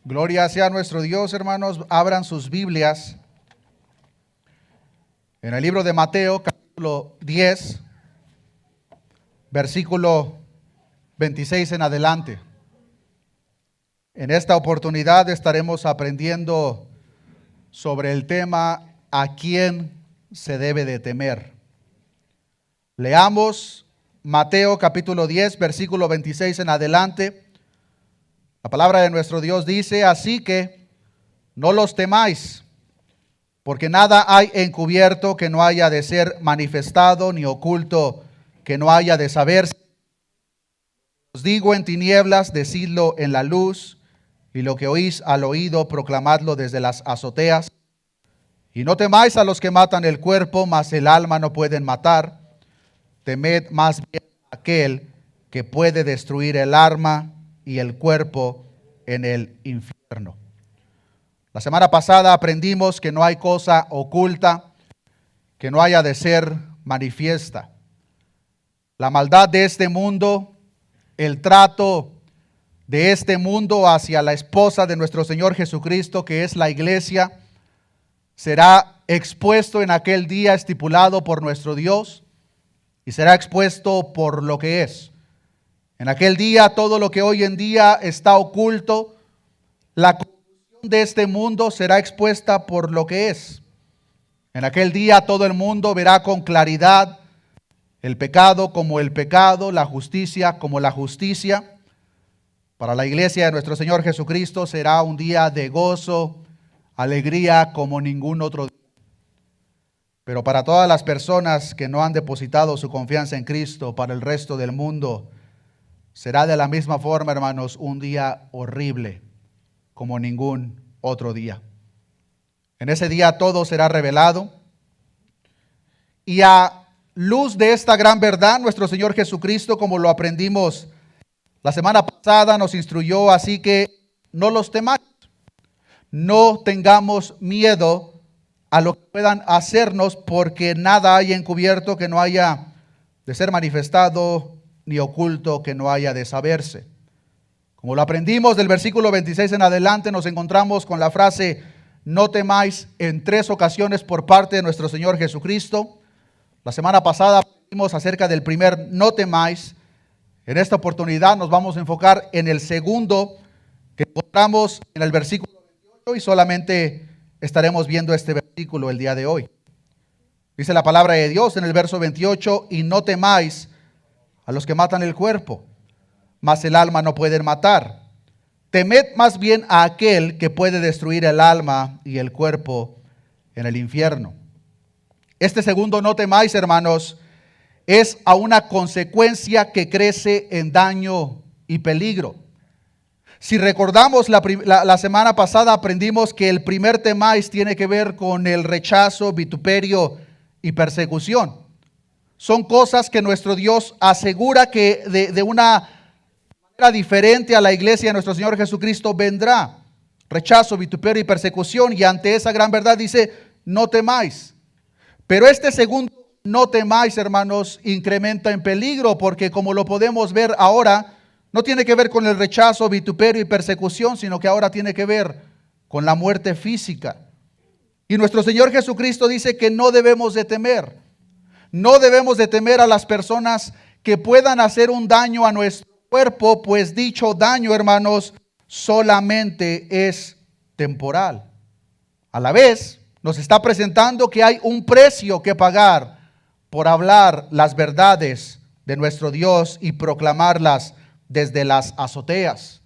Gloria sea nuestro Dios, hermanos. Abran sus Biblias en el libro de Mateo, capítulo 10, versículo 26 en adelante. En esta oportunidad estaremos aprendiendo sobre el tema ¿a quién se debe de temer? Leamos Mateo capítulo 10, versículo 26 en adelante. La palabra de nuestro Dios dice: así que no los temáis, porque nada hay encubierto que no haya de ser manifestado, ni oculto que no haya de saberse. Os digo en tinieblas, decidlo en la luz, y lo que oís al oído, proclamadlo desde las azoteas. Y no temáis a los que matan el cuerpo, mas el alma no pueden matar. Temed más bien a aquel que puede destruir el alma y el cuerpo en el infierno. La semana pasada aprendimos que no hay cosa oculta que no haya de ser manifiesta. La maldad de este mundo, el trato de este mundo hacia la esposa de nuestro Señor Jesucristo, que es la iglesia, será expuesto en aquel día estipulado por nuestro Dios y será expuesto por lo que es. En aquel día, todo lo que hoy en día está oculto, la corrupción de este mundo será expuesta por lo que es. En aquel día, todo el mundo verá con claridad el pecado como el pecado, la justicia como la justicia. Para la iglesia de nuestro Señor Jesucristo será un día de gozo, alegría como ningún otro día. Pero para todas las personas que no han depositado su confianza en Cristo, para el resto del mundo, será de la misma forma, hermanos, un día horrible como ningún otro día. En ese día todo será revelado. Y a luz de esta gran verdad, nuestro Señor Jesucristo, como lo aprendimos la semana pasada, nos instruyó, así que no los temáis. No tengamos miedo a lo que puedan hacernos, porque nada hay encubierto que no haya de ser manifestado, ni oculto que no haya de saberse. Como lo aprendimos del versículo 26 en adelante, nos encontramos con la frase no temáis en 3 ocasiones por parte de nuestro Señor Jesucristo. La semana pasada aprendimos acerca del primer no temáis. En esta oportunidad nos vamos a enfocar en el segundo, que encontramos en el versículo 28, y solamente estaremos viendo este versículo el día de hoy. Dice la palabra de Dios en el verso 28: y no temáis a los que matan el cuerpo, mas el alma no pueden matar. Temed más bien a aquel que puede destruir el alma y el cuerpo en el infierno. Este segundo no temáis, hermanos, es a una consecuencia que crece en daño y peligro. Si recordamos la semana pasada aprendimos que el primer temáis tiene que ver con el rechazo, vituperio y persecución. Son cosas que nuestro Dios asegura que de una manera diferente a la iglesia de nuestro Señor Jesucristo vendrá. Rechazo, vituperio y persecución. Y ante esa gran verdad dice, no temáis. Pero este segundo no temáis, hermanos, incrementa en peligro, porque como lo podemos ver ahora, no tiene que ver con el rechazo, vituperio y persecución, sino que ahora tiene que ver con la muerte física. Y nuestro Señor Jesucristo dice que no debemos de temer. No debemos de temer a las personas que puedan hacer un daño a nuestro cuerpo, pues dicho daño, hermanos, solamente es temporal. A la vez, nos está presentando que hay un precio que pagar por hablar las verdades de nuestro Dios y proclamarlas desde las azoteas.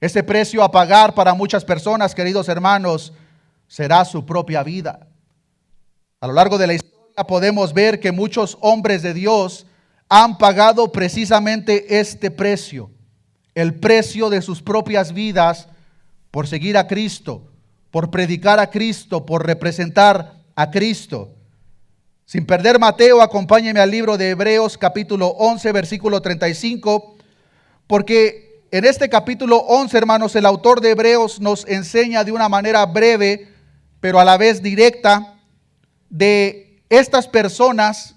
Ese precio a pagar para muchas personas, queridos hermanos, será su propia vida. A lo largo de la historia podemos ver que muchos hombres de Dios han pagado precisamente este precio, el precio de sus propias vidas por seguir a Cristo, por predicar a Cristo, por representar a Cristo. Sin perder Mateo, acompáñeme al libro de Hebreos capítulo 11, versículo 35, porque en este capítulo 11, hermanos, el autor de Hebreos nos enseña de una manera breve, pero a la vez directa, de estas personas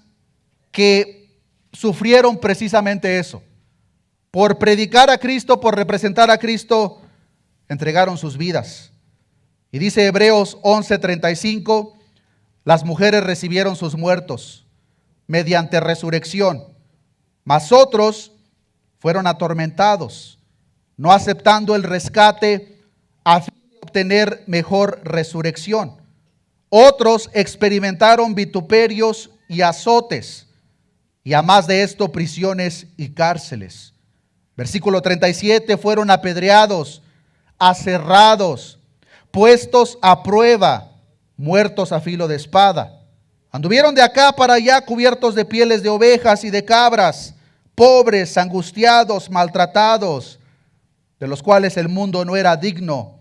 que sufrieron precisamente eso. Por predicar a Cristo, por representar a Cristo, entregaron sus vidas. Y dice Hebreos 11:35, las mujeres recibieron sus muertos mediante resurrección, mas otros fueron atormentados, no aceptando el rescate a fin de obtener mejor resurrección. Otros experimentaron vituperios y azotes, y a más de esto prisiones y cárceles. Versículo 37, fueron apedreados, aserrados, puestos a prueba, muertos a filo de espada. Anduvieron de acá para allá cubiertos de pieles de ovejas y de cabras, pobres, angustiados, maltratados, de los cuales el mundo no era digno,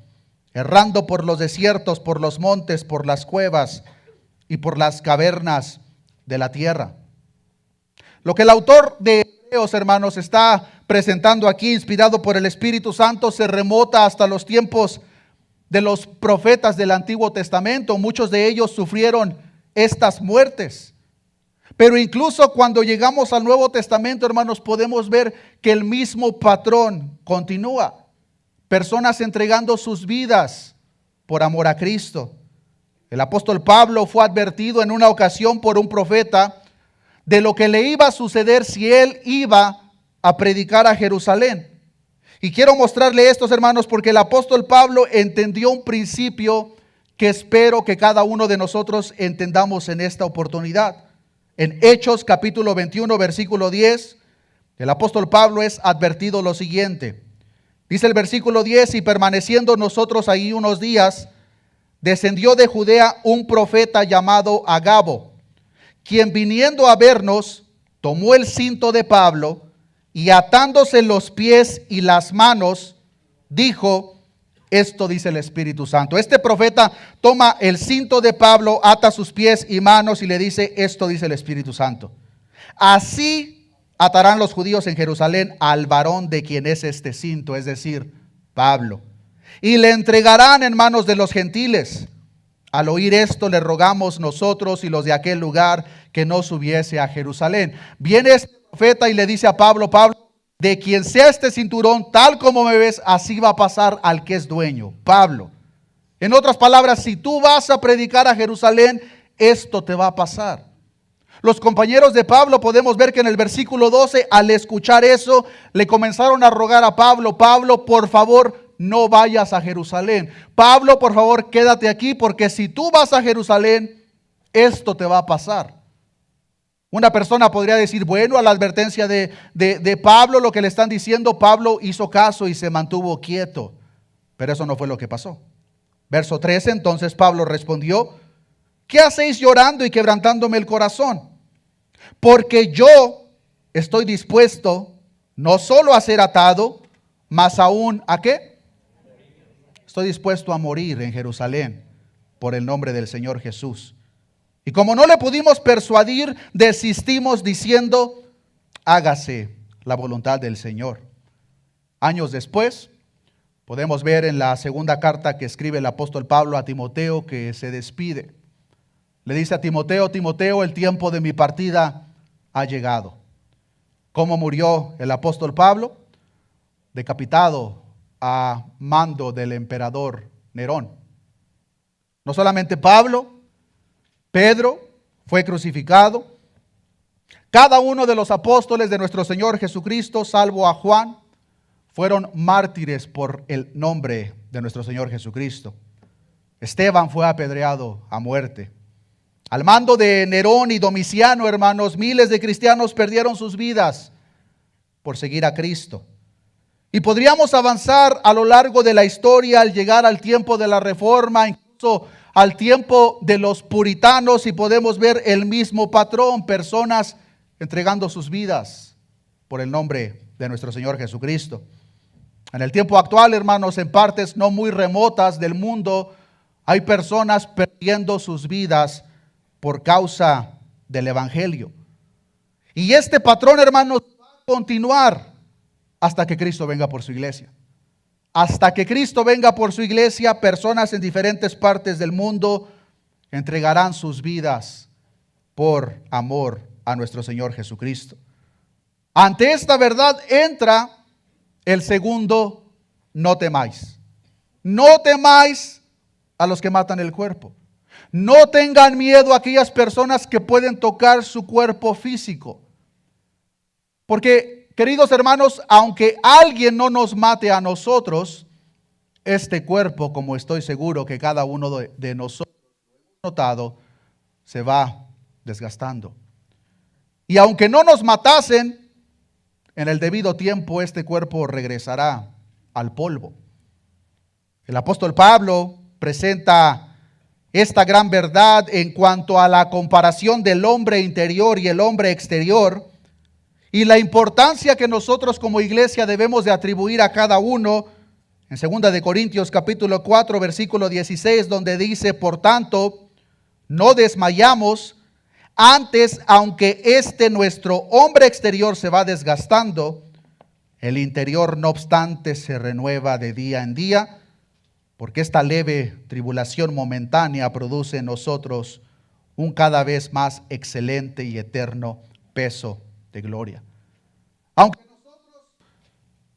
errando por los desiertos, por los montes, por las cuevas y por las cavernas de la tierra. Lo que el autor de Hebreos, hermanos, está presentando aquí, inspirado por el Espíritu Santo, se remota hasta los tiempos de los profetas del Antiguo Testamento. Muchos de ellos sufrieron estas muertes. Pero incluso cuando llegamos al Nuevo Testamento, hermanos, podemos ver que el mismo patrón continúa. Personas entregando sus vidas por amor a Cristo. El apóstol Pablo fue advertido en una ocasión por un profeta de lo que le iba a suceder si él iba a predicar a Jerusalén. Y quiero mostrarle estos, hermanos, porque el apóstol Pablo entendió un principio que espero que cada uno de nosotros entendamos en esta oportunidad. En Hechos capítulo 21, versículo 10, el apóstol Pablo es advertido lo siguiente. Dice el versículo 10, y permaneciendo nosotros ahí unos días, descendió de Judea un profeta llamado Agabo, quien viniendo a vernos, tomó el cinto de Pablo y atándose los pies y las manos, dijo, esto dice el Espíritu Santo. Este profeta toma el cinto de Pablo, ata sus pies y manos y le dice, esto dice el Espíritu Santo. Así atarán los judíos en Jerusalén al varón de quien es este cinto, es decir, Pablo, y le entregarán en manos de los gentiles. Al oír esto le rogamos nosotros y los de aquel lugar que no subiese a Jerusalén. Viene este profeta y le dice a Pablo, Pablo, de quien sea este cinturón, tal como me ves, así va a pasar al que es dueño, Pablo. En otras palabras, si tú vas a predicar a Jerusalén, esto te va a pasar. Los compañeros de Pablo podemos ver que en el versículo 12, al escuchar eso, le comenzaron a rogar a Pablo, Pablo, por favor, no vayas a Jerusalén. Pablo, por favor, quédate aquí, porque si tú vas a Jerusalén, esto te va a pasar. Una persona podría decir, bueno, a la advertencia de Pablo, lo que le están diciendo, Pablo hizo caso y se mantuvo quieto. Pero eso no fue lo que pasó. Verso 13, entonces Pablo respondió, ¿qué hacéis llorando y quebrantándome el corazón? Porque yo estoy dispuesto no solo a ser atado, mas aún, ¿a qué? Estoy dispuesto a morir en Jerusalén por el nombre del Señor Jesús. Y como no le pudimos persuadir, desistimos diciendo, hágase la voluntad del Señor. Años después, podemos ver en la segunda carta que escribe el apóstol Pablo a Timoteo que se despide. Le dice a Timoteo, Timoteo, el tiempo de mi partida ha llegado. ¿Cómo murió el apóstol Pablo? Decapitado a mando del emperador Nerón. No solamente Pablo, Pedro fue crucificado. Cada uno de los apóstoles de nuestro Señor Jesucristo, salvo a Juan, fueron mártires por el nombre de nuestro Señor Jesucristo. Esteban fue apedreado a muerte. Al mando de Nerón y Domiciano, hermanos, miles de cristianos perdieron sus vidas por seguir a Cristo. Y podríamos avanzar a lo largo de la historia al llegar al tiempo de la Reforma, incluso al tiempo de los puritanos, y podemos ver el mismo patrón, personas entregando sus vidas por el nombre de nuestro Señor Jesucristo. En el tiempo actual, hermanos, en partes no muy remotas del mundo, hay personas perdiendo sus vidas por causa del Evangelio. Y este patrón, hermanos, va a continuar hasta que Cristo venga por su iglesia. Hasta que Cristo venga por su iglesia, personas en diferentes partes del mundo entregarán sus vidas por amor a nuestro Señor Jesucristo. Ante esta verdad entra el segundo, no temáis. no temáis a los que matan el cuerpo. No tengan miedo a aquellas personas que pueden tocar su cuerpo físico. Porque, queridos hermanos, aunque alguien no nos mate a nosotros, este cuerpo, como estoy seguro que cada uno de nosotros ha notado, se va desgastando. Y aunque no nos matasen, en el debido tiempo este cuerpo regresará al polvo. El apóstol Pablo presenta esta gran verdad en cuanto a la comparación del hombre interior y el hombre exterior y la importancia que nosotros como iglesia debemos de atribuir a cada uno en 2 de Corintios capítulo 4 versículo 16, donde dice: por tanto, no desmayamos, antes, aunque nuestro hombre exterior se va desgastando, el interior no obstante se renueva de día en día, porque esta leve tribulación momentánea produce en nosotros un cada vez más excelente y eterno peso de gloria. Aunque nosotros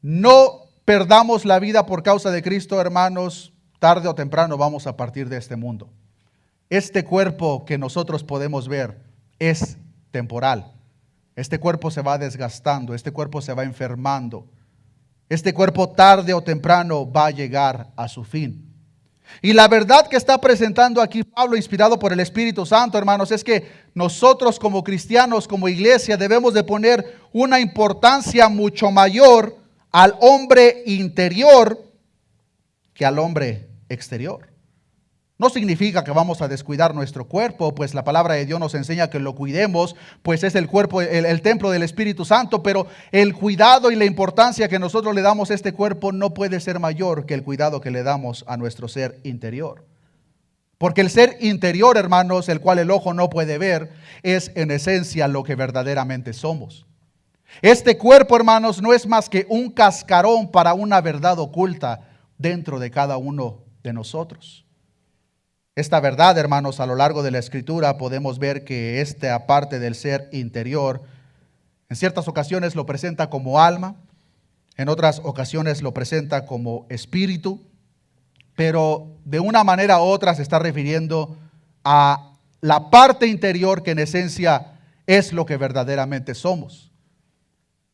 no perdamos la vida por causa de Cristo, hermanos, tarde o temprano vamos a partir de este mundo. Este cuerpo que nosotros podemos ver es temporal. Este cuerpo se va desgastando, este cuerpo se va enfermando. Este cuerpo tarde o temprano va a llegar a su fin. Y la verdad que está presentando aquí Pablo, inspirado por el Espíritu Santo, hermanos, es que nosotros como cristianos, como iglesia, debemos de poner una importancia mucho mayor al hombre interior que al hombre exterior. No significa que vamos a descuidar nuestro cuerpo, pues la palabra de Dios nos enseña que lo cuidemos, pues es el cuerpo, el templo del Espíritu Santo, pero el cuidado y la importancia que nosotros le damos a este cuerpo no puede ser mayor que el cuidado que le damos a nuestro ser interior. Porque el ser interior, hermanos, el cual el ojo no puede ver, es en esencia lo que verdaderamente somos. Este cuerpo, hermanos, no es más que un cascarón para una verdad oculta dentro de cada uno de nosotros. Esta verdad, hermanos, a lo largo de la Escritura podemos ver que esta parte del ser interior, en ciertas ocasiones lo presenta como alma, en otras ocasiones lo presenta como espíritu, pero de una manera u otra se está refiriendo a la parte interior que en esencia es lo que verdaderamente somos.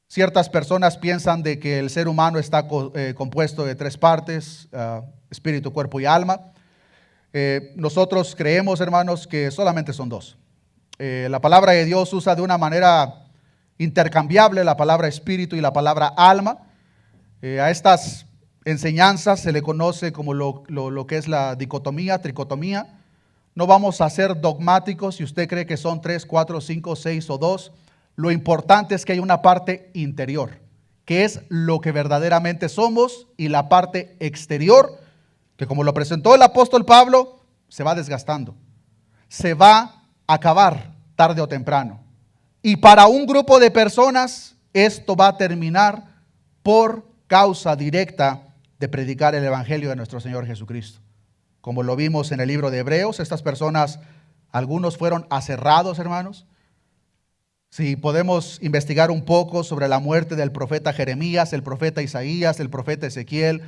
Ciertas personas piensan de que el ser humano está compuesto de tres partes, espíritu, cuerpo y alma. Nosotros creemos, hermanos, que solamente son dos. La palabra de Dios usa de una manera intercambiable la palabra espíritu y la palabra alma. A estas enseñanzas se le conoce como lo que es la dicotomía, tricotomía. No vamos a ser dogmáticos si usted cree que son 3, 4, 5, 6 o 2. Lo importante es que hay una parte interior, que es lo que verdaderamente somos, y la parte exterior, que como lo presentó el apóstol Pablo, se va desgastando, se va a acabar tarde o temprano. Y para un grupo de personas, esto va a terminar por causa directa de predicar el evangelio de nuestro Señor Jesucristo. Como lo vimos en el libro de Hebreos, estas personas, algunos fueron aserrados, hermanos. Si podemos investigar un poco sobre la muerte del profeta Jeremías, el profeta Isaías, el profeta Ezequiel,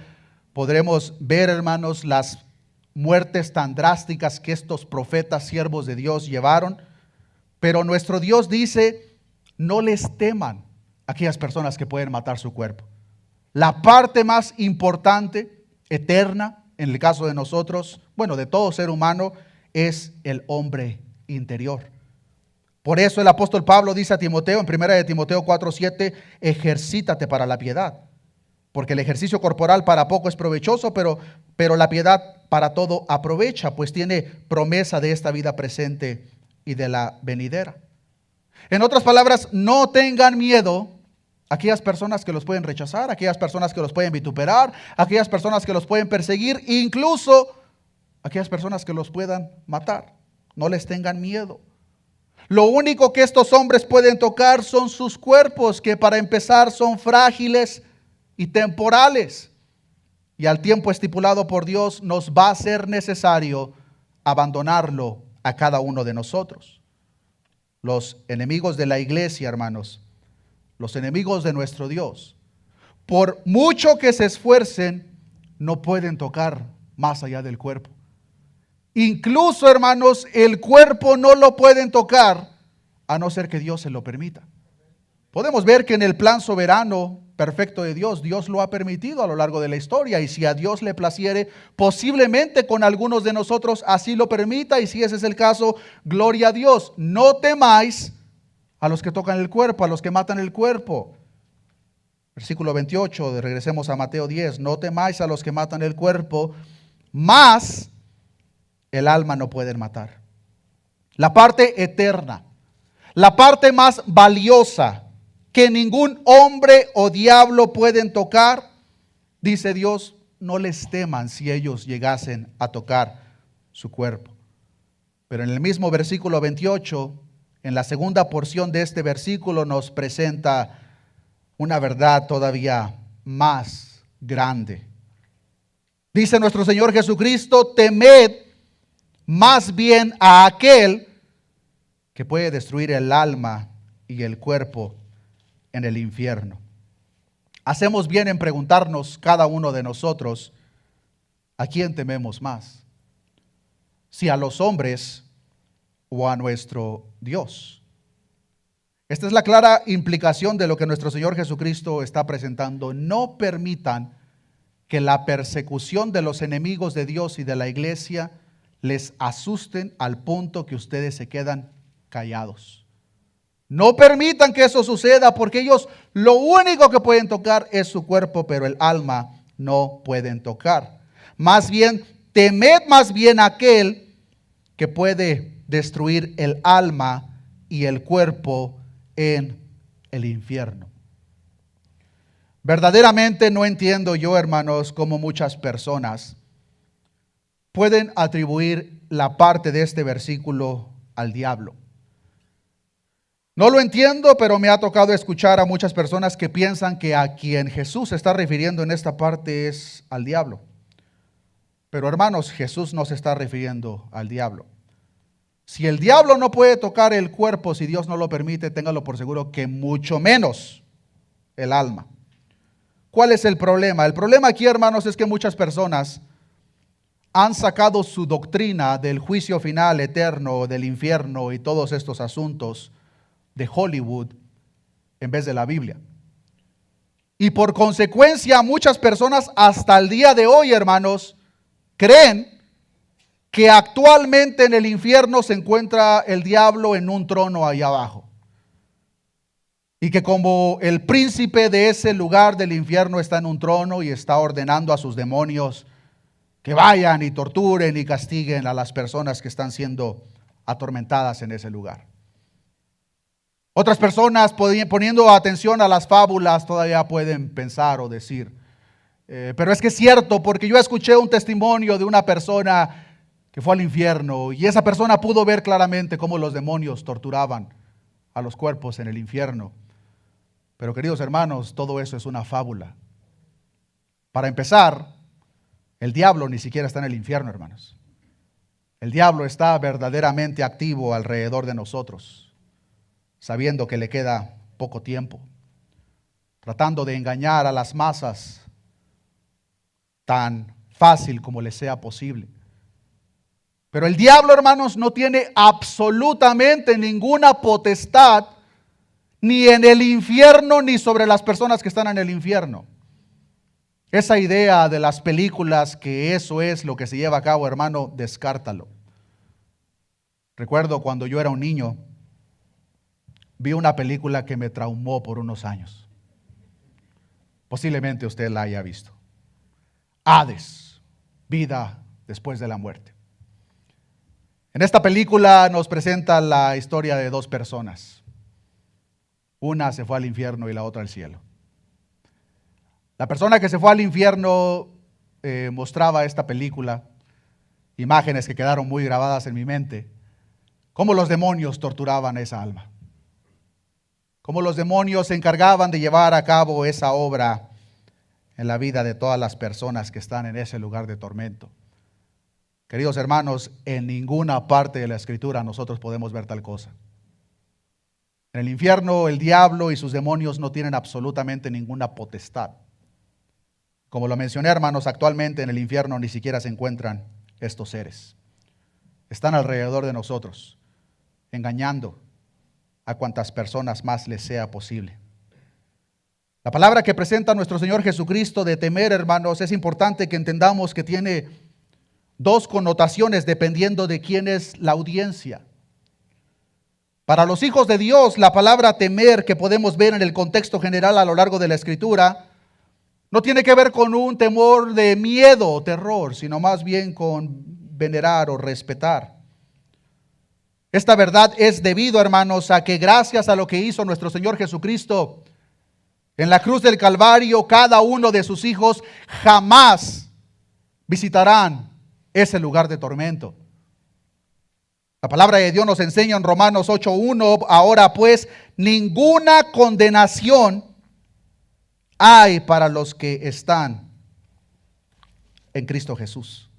podremos ver, hermanos, las muertes tan drásticas que estos profetas, siervos de Dios, llevaron. Pero nuestro Dios dice: no les teman a aquellas personas que pueden matar su cuerpo. La parte más importante, eterna, en el caso de nosotros, bueno, de todo ser humano, es el hombre interior. Por eso el apóstol Pablo dice a Timoteo, en 1 de Timoteo 4:7, ejercítate para la piedad. Porque el ejercicio corporal para poco es provechoso, pero la piedad para todo aprovecha, pues tiene promesa de esta vida presente y de la venidera. En otras palabras, no tengan miedo a aquellas personas que los pueden rechazar, a aquellas personas que los pueden vituperar, a aquellas personas que los pueden perseguir, incluso a aquellas personas que los puedan matar. No les tengan miedo. Lo único que estos hombres pueden tocar son sus cuerpos, que para empezar son frágiles y temporales, y al tiempo estipulado por Dios nos va a ser necesario abandonarlo a cada uno de nosotros. Los enemigos de la iglesia, hermanos, los enemigos de nuestro Dios, por mucho que se esfuercen, no pueden tocar más allá del cuerpo. Incluso, hermanos, el cuerpo no lo pueden tocar a no ser que Dios se lo permita. Podemos ver que en el plan soberano perfecto de Dios, Dios lo ha permitido a lo largo de la historia, y si a Dios le placiere, posiblemente con algunos de nosotros así lo permita, y si ese es el caso, gloria a Dios. No temáis a los que tocan el cuerpo, a los que matan el cuerpo. Versículo 28, regresemos a Mateo 10, no temáis a los que matan el cuerpo, mas el alma no pueden matar. La parte eterna, la parte más valiosa que ningún hombre o diablo pueden tocar, dice Dios, no les teman si ellos llegasen a tocar su cuerpo. Pero en el mismo versículo 28, en la segunda porción de este versículo, nos presenta una verdad todavía más grande. Dice nuestro Señor Jesucristo, temed más bien a aquel que puede destruir el alma y el cuerpo en el infierno. Hacemos bien en preguntarnos cada uno de nosotros, ¿a quién tememos más? Si a los hombres o a nuestro Dios. Esta es la clara implicación de lo que nuestro Señor Jesucristo está presentando. No permitan que la persecución de los enemigos de Dios y de la iglesia les asusten al punto que ustedes se quedan callados. No permitan que eso suceda, porque ellos lo único que pueden tocar es su cuerpo, pero el alma no pueden tocar. Más bien, temed más bien a aquel que puede destruir el alma y el cuerpo en el infierno. Verdaderamente no entiendo yo, hermanos, cómo muchas personas pueden atribuir la parte de este versículo al diablo. No lo entiendo, pero me ha tocado escuchar a muchas personas que piensan que a quien Jesús se está refiriendo en esta parte es al diablo. Pero hermanos, Jesús no se está refiriendo al diablo. Si el diablo no puede tocar el cuerpo, si Dios no lo permite, téngalo por seguro que mucho menos el alma. ¿Cuál es el problema? El problema aquí, hermanos, es que muchas personas han sacado su doctrina del juicio final eterno, del infierno y todos estos asuntos de Hollywood en vez de la Biblia. Y por consecuencia, muchas personas hasta el día de hoy, hermanos, creen que actualmente en el infierno se encuentra el diablo en un trono ahí abajo. Y que como el príncipe de ese lugar del infierno está en un trono y está ordenando a sus demonios que vayan y torturen y castiguen a las personas que están siendo atormentadas en ese lugar. Otras personas, poniendo atención a las fábulas, todavía pueden pensar o decir, pero es que es cierto, porque yo escuché un testimonio de una persona que fue al infierno y esa persona pudo ver claramente cómo los demonios torturaban a los cuerpos en el infierno. Pero queridos hermanos, todo eso es una fábula. Para empezar, el diablo ni siquiera está en el infierno, hermanos. El diablo está verdaderamente activo alrededor de nosotros, sabiendo que le queda poco tiempo, tratando de engañar a las masas tan fácil como les sea posible. Pero el diablo, hermanos, no tiene absolutamente ninguna potestad ni en el infierno ni sobre las personas que están en el infierno. Esa idea de las películas que eso es lo que se lleva a cabo, hermano, descártalo. Recuerdo cuando yo era un niño, vi una película que me traumó por unos años. Posiblemente usted la haya visto. Hades, vida después de la muerte. En esta película nos presenta la historia de dos personas. Una se fue al infierno y la otra al cielo. La persona que se fue al infierno mostraba esta película, imágenes que quedaron muy grabadas en mi mente, cómo los demonios torturaban a esa alma. Cómo los demonios se encargaban de llevar a cabo esa obra en la vida de todas las personas que están en ese lugar de tormento. Queridos hermanos, en ninguna parte de la Escritura nosotros podemos ver tal cosa. En el infierno el diablo y sus demonios no tienen absolutamente ninguna potestad. Como lo mencioné, hermanos, actualmente en el infierno ni siquiera se encuentran estos seres. Están alrededor de nosotros, engañando a cuantas personas más les sea posible. La palabra que presenta nuestro Señor Jesucristo de temer, hermanos, es importante que entendamos que tiene dos connotaciones dependiendo de quién es la audiencia. Para los hijos de Dios, la palabra temer que podemos ver en el contexto general a lo largo de la Escritura no tiene que ver con un temor de miedo o terror, sino más bien con venerar o respetar. Esta verdad es debido, hermanos, a que gracias a lo que hizo nuestro Señor Jesucristo en la cruz del Calvario, cada uno de sus hijos jamás visitarán ese lugar de tormento. La palabra de Dios nos enseña en Romanos 8:1, ahora pues ninguna condenación hay para los que están en Cristo Jesús.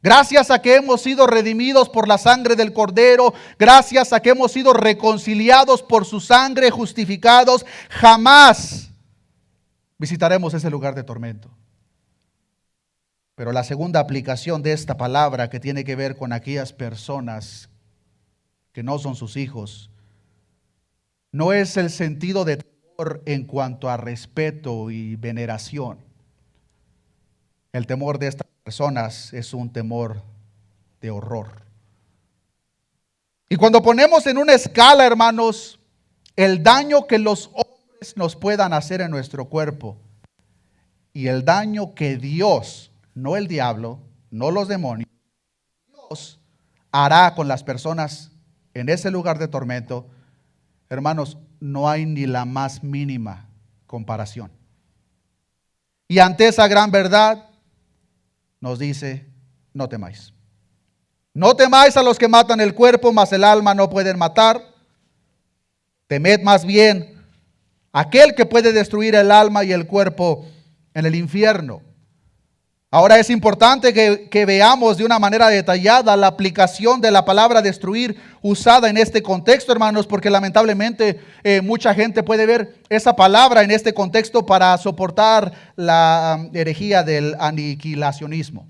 Gracias a que hemos sido redimidos por la sangre del Cordero, gracias a que hemos sido reconciliados por su sangre, justificados, jamás visitaremos ese lugar de tormento. Pero la segunda aplicación de esta palabra, que tiene que ver con aquellas personas que no son sus hijos, no es el sentido de temor en cuanto a respeto y veneración. El temor de estas personas es un temor de horror. Y cuando ponemos en una escala, hermanos, el daño que los hombres nos puedan hacer en nuestro cuerpo y el daño que Dios, no el diablo, no los demonios, Dios hará con las personas en ese lugar de tormento, hermanos, no hay ni la más mínima comparación. Y ante esa gran verdad, nos dice, no temáis. No temáis a los que matan el cuerpo, mas el alma no pueden matar. Temed más bien a aquel que puede destruir el alma y el cuerpo en el infierno. Ahora es importante que veamos de una manera detallada la aplicación de la palabra destruir usada en este contexto, hermanos, porque lamentablemente mucha gente puede ver esa palabra en este contexto para soportar la herejía del aniquilacionismo.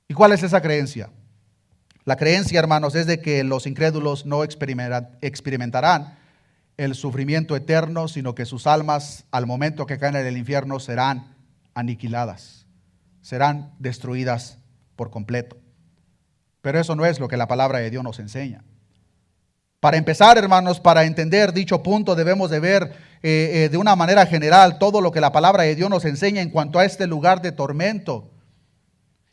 ¿Y cuál es esa creencia? La creencia, hermanos, es de que los incrédulos no experimentarán el sufrimiento eterno, sino que sus almas, al momento que caen en el infierno, serán aniquiladas, serán destruidas por completo. Pero eso no es lo que la palabra de Dios nos enseña. Para empezar, hermanos, para entender dicho punto debemos de ver de una manera general todo lo que la palabra de Dios nos enseña en cuanto a este lugar de tormento.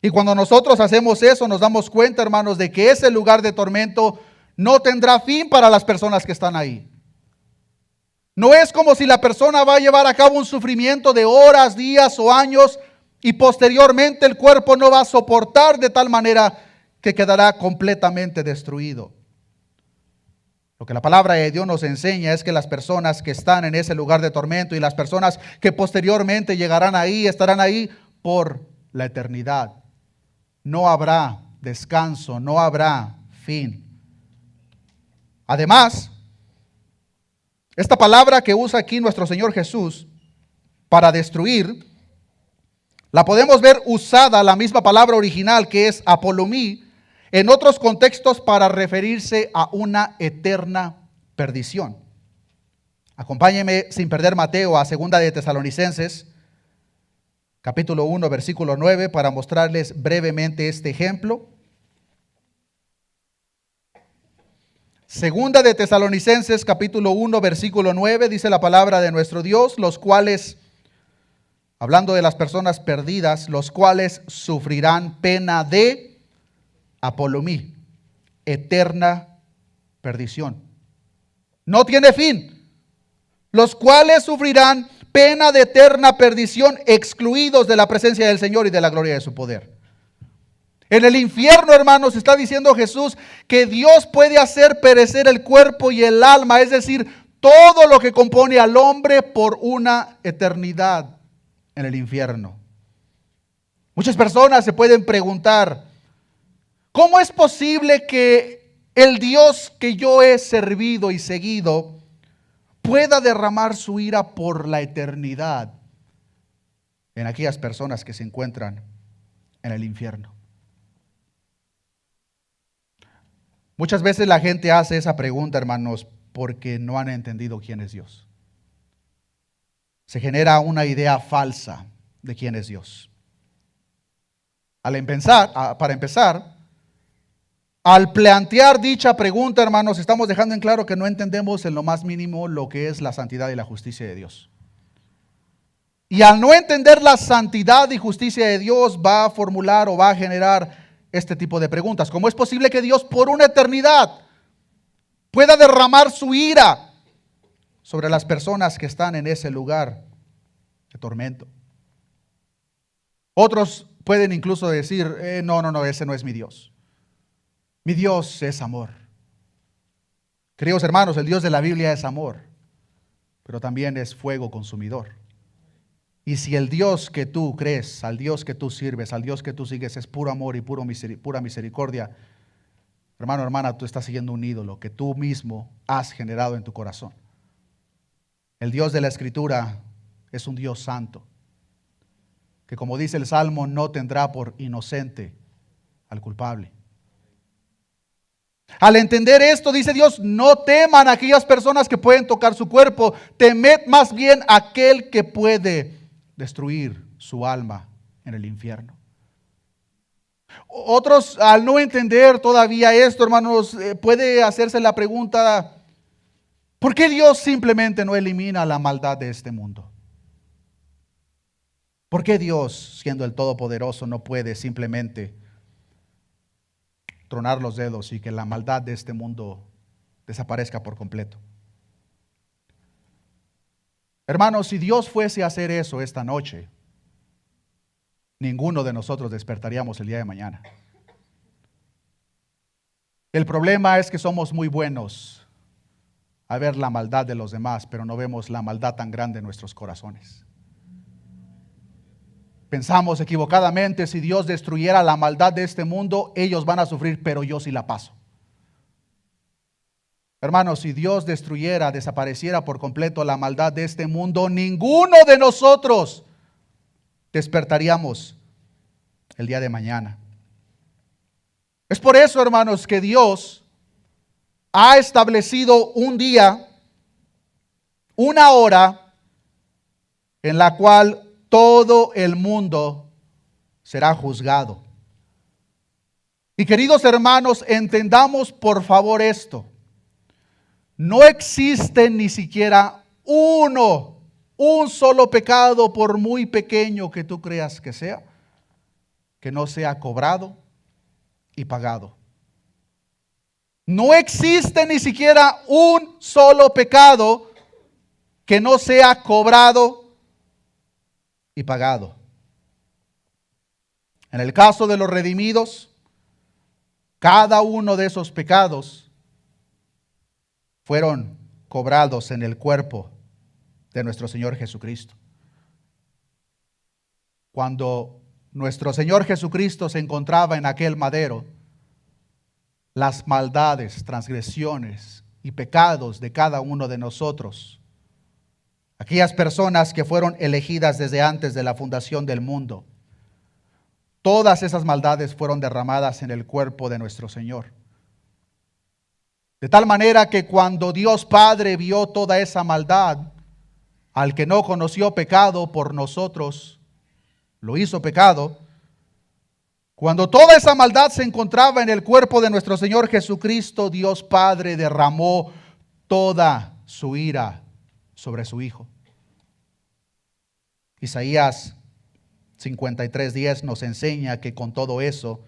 Y cuando nosotros hacemos eso, nos damos cuenta, hermanos, de que ese lugar de tormento no tendrá fin para las personas que están ahí. No es como si la persona va a llevar a cabo un sufrimiento de horas, días o años y posteriormente el cuerpo no va a soportar de tal manera que quedará completamente destruido. Lo que la palabra de Dios nos enseña es que las personas que están en ese lugar de tormento y las personas que posteriormente llegarán ahí, estarán ahí por la eternidad. No habrá descanso, no habrá fin. Además, esta palabra que usa aquí nuestro Señor Jesús para destruir, la podemos ver usada, la misma palabra original que es apolomí, en otros contextos para referirse a una eterna perdición. Acompáñenme sin perder Mateo a 2 de Tesalonicenses, capítulo 1, versículo 9, para mostrarles brevemente este ejemplo. 2 de Tesalonicenses, capítulo 1, versículo 9, dice la palabra de nuestro Dios, los cuales, hablando de las personas perdidas, los cuales sufrirán pena de apolomí, eterna perdición. No tiene fin. Los cuales sufrirán pena de eterna perdición, excluidos de la presencia del Señor y de la gloria de su poder. En el infierno, hermanos, está diciendo Jesús que Dios puede hacer perecer el cuerpo y el alma, es decir, todo lo que compone al hombre por una eternidad en el infierno. Muchas personas se pueden preguntar, ¿cómo es posible que el Dios que yo he servido y seguido pueda derramar su ira por la eternidad en aquellas personas que se encuentran en el infierno. Muchas veces la gente hace esa pregunta, hermanos, porque no han entendido quién es Dios. Se genera una idea falsa de quién es Dios. Para empezar, al plantear dicha pregunta, hermanos, estamos dejando en claro que no entendemos en lo más mínimo lo que es la santidad y la justicia de Dios. Y al no entender la santidad y justicia de Dios, va a formular o va a generar este tipo de preguntas. ¿Cómo es posible que Dios por una eternidad pueda derramar su ira sobre las personas que están en ese lugar de tormento? Otros pueden incluso decir, no, ese no es mi Dios. Mi Dios es amor. Queridos hermanos, el Dios de la Biblia es amor, pero también es fuego consumidor. Y si el Dios que tú crees, al Dios que tú sirves, al Dios que tú sigues es puro amor y pura misericordia, hermano, hermana, tú estás siguiendo un ídolo que tú mismo has generado en tu corazón. El Dios de la Escritura es un Dios santo, que como dice el Salmo, no tendrá por inocente al culpable. Al entender esto, dice Dios, no teman a aquellas personas que pueden tocar su cuerpo, temed más bien a aquel que puede destruir su alma en el infierno. Otros, al no entender todavía esto, hermanos, puede hacerse la pregunta, ¿por qué Dios simplemente no elimina la maldad de este mundo? ¿Por qué Dios, siendo el Todopoderoso, no puede simplemente tronar los dedos y que la maldad de este mundo desaparezca por completo? Hermanos, si Dios fuese a hacer eso esta noche, ninguno de nosotros despertaríamos el día de mañana. El problema es que somos muy buenos a ver la maldad de los demás, pero no vemos la maldad tan grande en nuestros corazones. Pensamos equivocadamente, si Dios destruyera la maldad de este mundo, ellos van a sufrir, pero yo sí la paso. Hermanos, si Dios desapareciera por completo la maldad de este mundo, ninguno de nosotros despertaríamos el día de mañana. Es por eso, hermanos, que Dios ha establecido un día, una hora, en la cual todo el mundo será juzgado. Y queridos hermanos, entendamos por favor esto. No existe ni siquiera un solo pecado, por muy pequeño que tú creas que sea, que no sea cobrado y pagado. No existe ni siquiera un solo pecado que no sea cobrado y pagado. En el caso de los redimidos, cada uno de esos pecados fueron cobrados en el cuerpo de nuestro Señor Jesucristo. Cuando nuestro Señor Jesucristo se encontraba en aquel madero, las maldades, transgresiones y pecados de cada uno de nosotros, aquellas personas que fueron elegidas desde antes de la fundación del mundo, todas esas maldades fueron derramadas en el cuerpo de nuestro Señor. De tal manera que cuando Dios Padre vio toda esa maldad, al que no conoció pecado por nosotros, lo hizo pecado. Cuando toda esa maldad se encontraba en el cuerpo de nuestro Señor Jesucristo, Dios Padre derramó toda su ira sobre su Hijo. Isaías 53:10 nos enseña que con todo eso,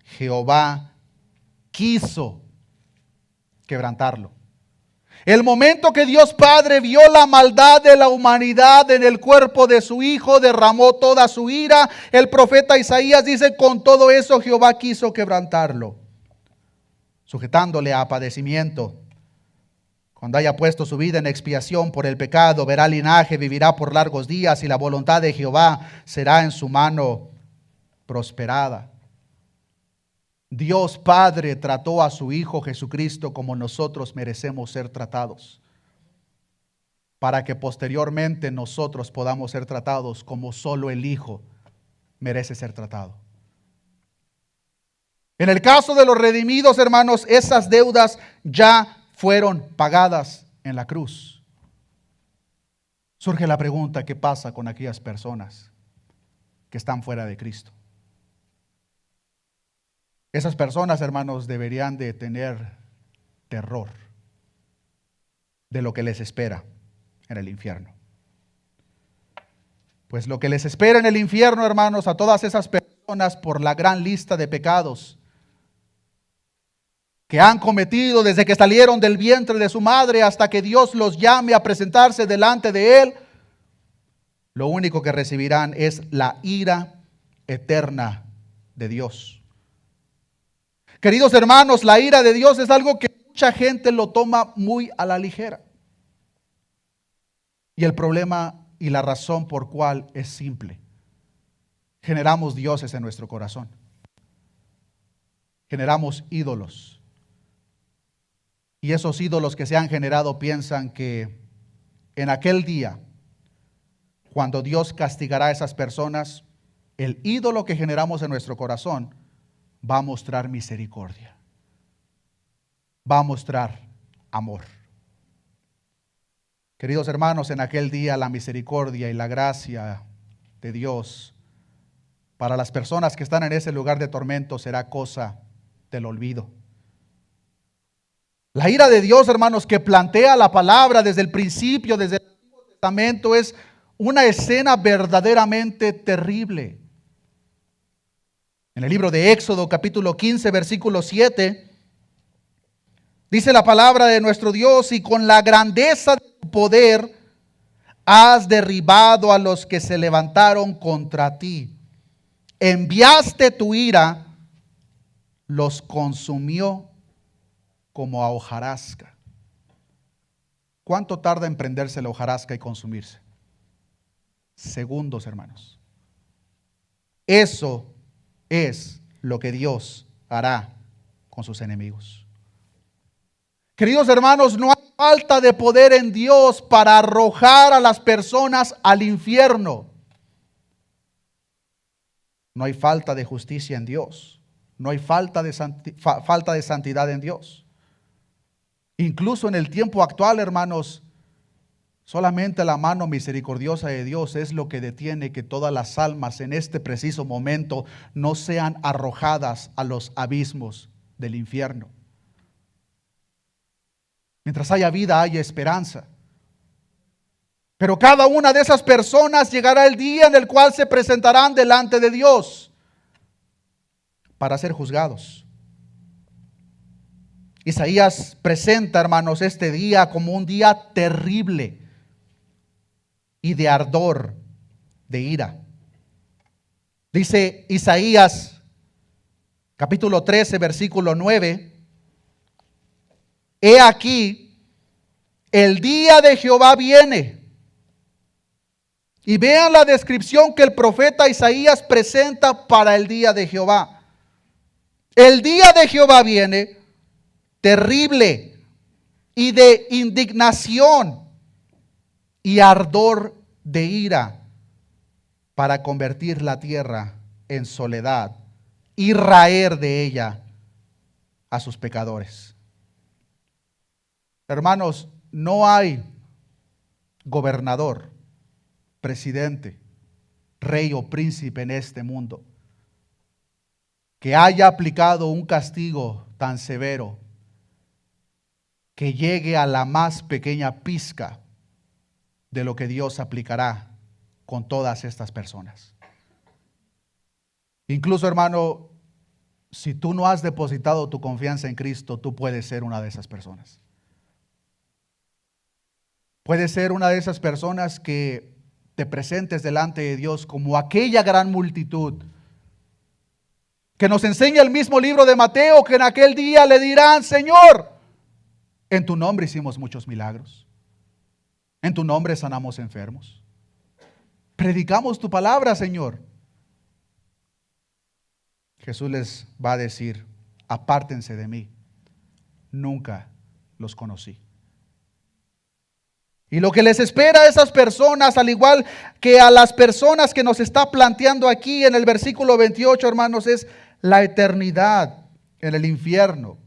Jehová quiso quebrantarlo. El momento que Dios Padre vio la maldad de la humanidad en el cuerpo de su Hijo, derramó toda su ira. El profeta Isaías dice, con todo eso Jehová quiso quebrantarlo, sujetándole a padecimiento. Cuando haya puesto su vida en expiación por el pecado, verá linaje, vivirá por largos días, y la voluntad de Jehová será en su mano prosperada. Dios Padre trató a su Hijo Jesucristo como nosotros merecemos ser tratados. para que posteriormente nosotros podamos ser tratados como solo el Hijo merece ser tratado. En el caso de los redimidos, hermanos, esas deudas ya fueron pagadas en la cruz. Surge la pregunta, ¿qué pasa con aquellas personas que están fuera de Cristo? Esas personas, hermanos, deberían de tener terror de lo que les espera en el infierno. Pues lo que les espera en el infierno, hermanos, a todas esas personas por la gran lista de pecados que han cometido desde que salieron del vientre de su madre hasta que Dios los llame a presentarse delante de Él, lo único que recibirán es la ira eterna de Dios. Queridos hermanos, la ira de Dios es algo que mucha gente lo toma muy a la ligera. Y el problema y la razón por cual es simple. Generamos dioses en nuestro corazón. Generamos ídolos. Y esos ídolos que se han generado piensan que en aquel día, cuando Dios castigará a esas personas, el ídolo que generamos en nuestro corazón va a mostrar misericordia. Va a mostrar amor. Queridos hermanos, en aquel día la misericordia y la gracia de Dios para las personas que están en ese lugar de tormento será cosa del olvido. La ira de Dios, hermanos, que plantea la palabra desde el principio, desde el Antiguo Testamento, es una escena verdaderamente terrible. En el libro de Éxodo, capítulo 15, versículo 7, dice la palabra de nuestro Dios: y con la grandeza de tu poder has derribado a los que se levantaron contra ti. Enviaste tu ira, los consumió como a hojarasca. ¿Cuánto tarda en prenderse la hojarasca y consumirse? Segundos, hermanos. Eso es lo que Dios hará con sus enemigos. Queridos hermanos, no hay falta de poder en Dios para arrojar a las personas al infierno. No hay falta de justicia en Dios. No hay falta de santidad en Dios. Incluso en el tiempo actual, hermanos, solamente la mano misericordiosa de Dios es lo que detiene que todas las almas en este preciso momento no sean arrojadas a los abismos del infierno. Mientras haya vida, haya esperanza. Pero cada una de esas personas llegará el día en el cual se presentarán delante de Dios para ser juzgados. Isaías presenta, hermanos, este día como un día terrible y de ardor, de ira. Dice Isaías, capítulo 13, versículo 9: he aquí, el día de Jehová viene. Y vean la descripción que el profeta Isaías presenta para el día de Jehová. El día de Jehová viene terrible y de indignación y ardor de ira para convertir la tierra en soledad y raer de ella a sus pecadores. Hermanos, no hay gobernador, presidente, rey o príncipe en este mundo que haya aplicado un castigo tan severo que llegue a la más pequeña pizca de lo que Dios aplicará con todas estas personas. Incluso, hermano, si tú no has depositado tu confianza en Cristo, tú puedes ser una de esas personas. Puedes ser una de esas personas que te presentes delante de Dios como aquella gran multitud que nos enseña el mismo libro de Mateo, que en aquel día le dirán: Señor, en tu nombre hicimos muchos milagros. En tu nombre sanamos enfermos. Predicamos tu palabra, Señor. Jesús les va a decir: apártense de mí, nunca los conocí. Y lo que les espera a esas personas, al igual que a las personas que nos está planteando aquí en el versículo 28, hermanos, es la eternidad en el infierno.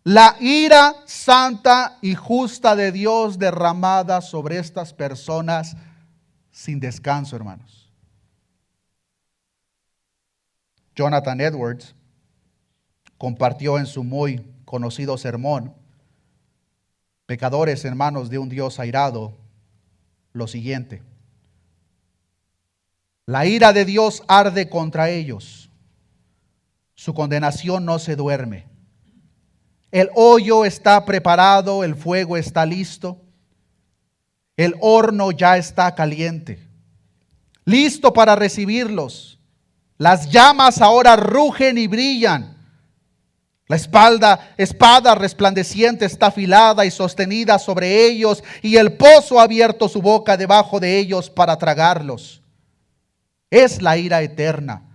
La ira santa y justa de Dios derramada sobre estas personas sin descanso, hermanos. Jonathan Edwards compartió en su muy conocido sermón, Pecadores en manos de un Dios airado, lo siguiente: la ira de Dios arde contra ellos, su condenación no se duerme. El hoyo está preparado, el fuego está listo, el horno ya está caliente, listo para recibirlos. Las llamas ahora rugen y brillan. La espada resplandeciente está afilada y sostenida sobre ellos, y el pozo ha abierto su boca debajo de ellos para tragarlos. Es la ira eterna.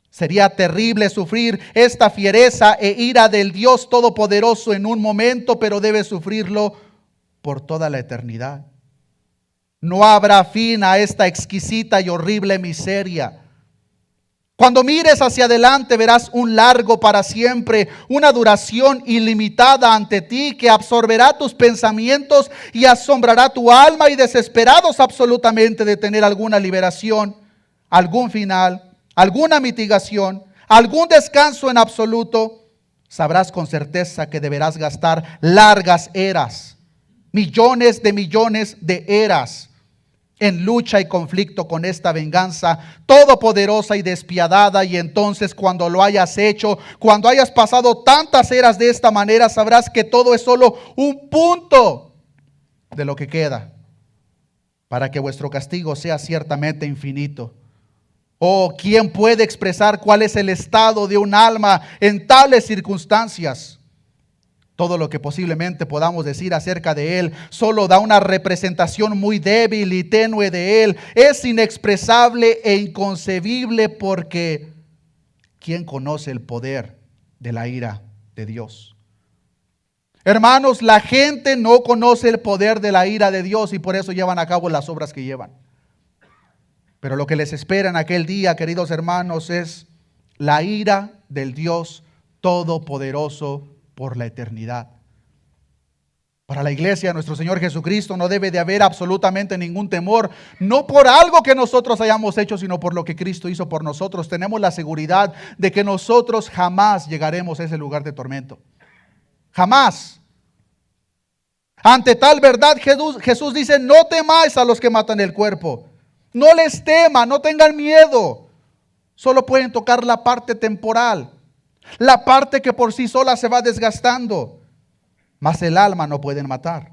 Sería terrible sufrir esta fiereza e ira del Dios Todopoderoso en un momento, pero debe sufrirlo por toda la eternidad. No habrá fin a esta exquisita y horrible miseria. Cuando mires hacia adelante verás un largo para siempre, una duración ilimitada ante ti que absorberá tus pensamientos y asombrará tu alma, y desesperados absolutamente de tener alguna liberación, algún final, alguna mitigación, algún descanso en absoluto, sabrás con certeza que deberás gastar largas eras, millones de eras, en lucha y conflicto con esta venganza todopoderosa y despiadada. Y entonces, cuando lo hayas hecho, cuando hayas pasado tantas eras de esta manera, sabrás que todo es solo un punto de lo que queda, para que vuestro castigo sea ciertamente infinito. Oh, ¿quién puede expresar cuál es el estado de un alma en tales circunstancias? Todo lo que posiblemente podamos decir acerca de él solo da una representación muy débil y tenue de él. Es inexpresable e inconcebible, porque ¿quién conoce el poder de la ira de Dios? Hermanos, la gente no conoce el poder de la ira de Dios y por eso llevan a cabo las obras que llevan. Pero lo que les espera en aquel día, queridos hermanos, es la ira del Dios Todopoderoso por la eternidad. Para la iglesia de nuestro Señor Jesucristo no debe de haber absolutamente ningún temor, no por algo que nosotros hayamos hecho, sino por lo que Cristo hizo por nosotros. Tenemos la seguridad de que nosotros jamás llegaremos a ese lugar de tormento. Jamás. Ante tal verdad, Jesús dice: no temáis a los que matan el cuerpo. No les teman, no tengan miedo. Solo pueden tocar la parte temporal, la parte que por sí sola se va desgastando. Mas el alma no pueden matar.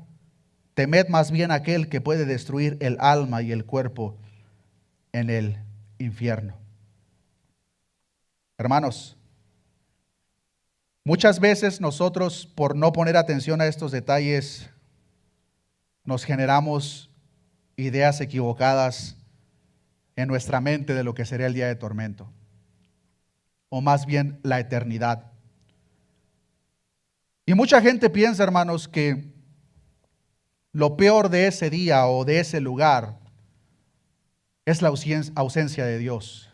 Temed más bien a aquel que puede destruir el alma y el cuerpo en el infierno. Hermanos, muchas veces nosotros, por no poner atención a estos detalles, nos generamos ideas equivocadas en nuestra mente de lo que sería el día de tormento, o más bien la eternidad. Y mucha gente piensa, hermanos, que lo peor de ese día o de ese lugar es la ausencia de Dios.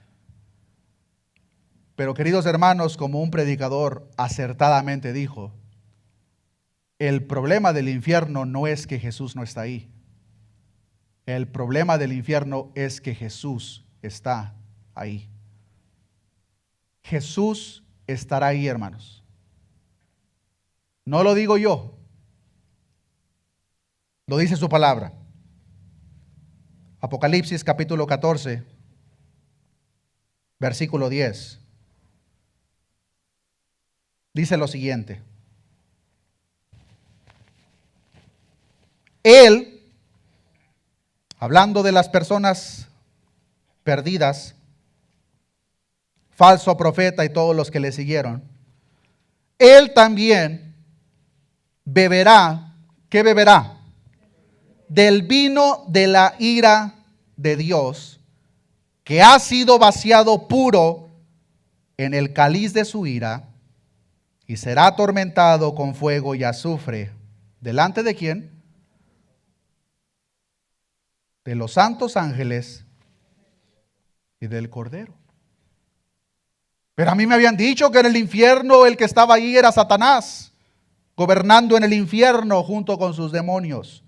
Pero, queridos hermanos, como un predicador acertadamente dijo, el problema del infierno no es que Jesús no está ahí. El problema del infierno es que Jesús está ahí. Jesús estará ahí, hermanos. No lo digo yo, lo dice su palabra. Apocalipsis capítulo 14, versículo 10. Dice lo siguiente: Él, hablando de las personas perdidas, falso profeta y todos los que le siguieron, Él también beberá. ¿Qué beberá? Del vino de la ira de Dios, que ha sido vaciado puro en el cáliz de su ira, y será atormentado con fuego y azufre. ¿Delante de quién? de los santos ángeles y del Cordero. Pero a mí me habían dicho que en el infierno el que estaba ahí era Satanás, gobernando en el infierno junto con sus demonios.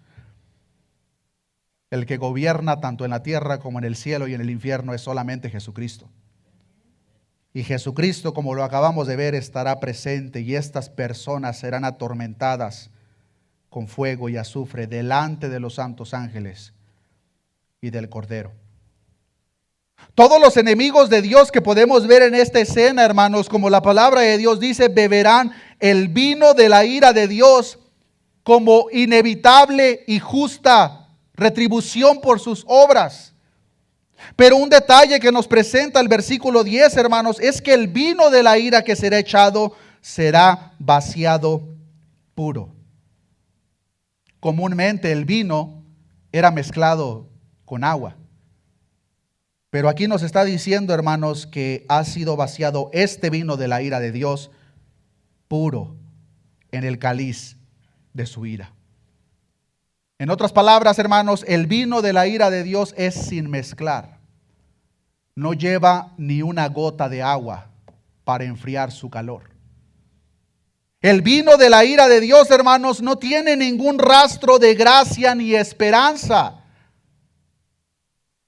El que gobierna tanto en la tierra como en el cielo y en el infierno es solamente Jesucristo. Y Jesucristo, como lo acabamos de ver, estará presente y estas personas serán atormentadas con fuego y azufre delante de los santos ángeles y del Cordero. Todos los enemigos de Dios que podemos ver en esta escena, hermanos, como la palabra de Dios dice, beberán el vino de la ira de Dios como inevitable y justa retribución por sus obras. Pero un detalle que nos presenta el versículo 10, hermanos, es que el vino de la ira que será echado será vaciado puro. Comúnmente el vino era mezclado con agua. Pero aquí nos está diciendo, hermanos, que ha sido vaciado este vino de la ira de Dios puro en el cáliz de su ira. En otras palabras, hermanos, el vino de la ira de Dios es sin mezclar. No lleva ni una gota de agua para enfriar su calor. El vino de la ira de Dios, hermanos, no tiene ningún rastro de gracia ni esperanza.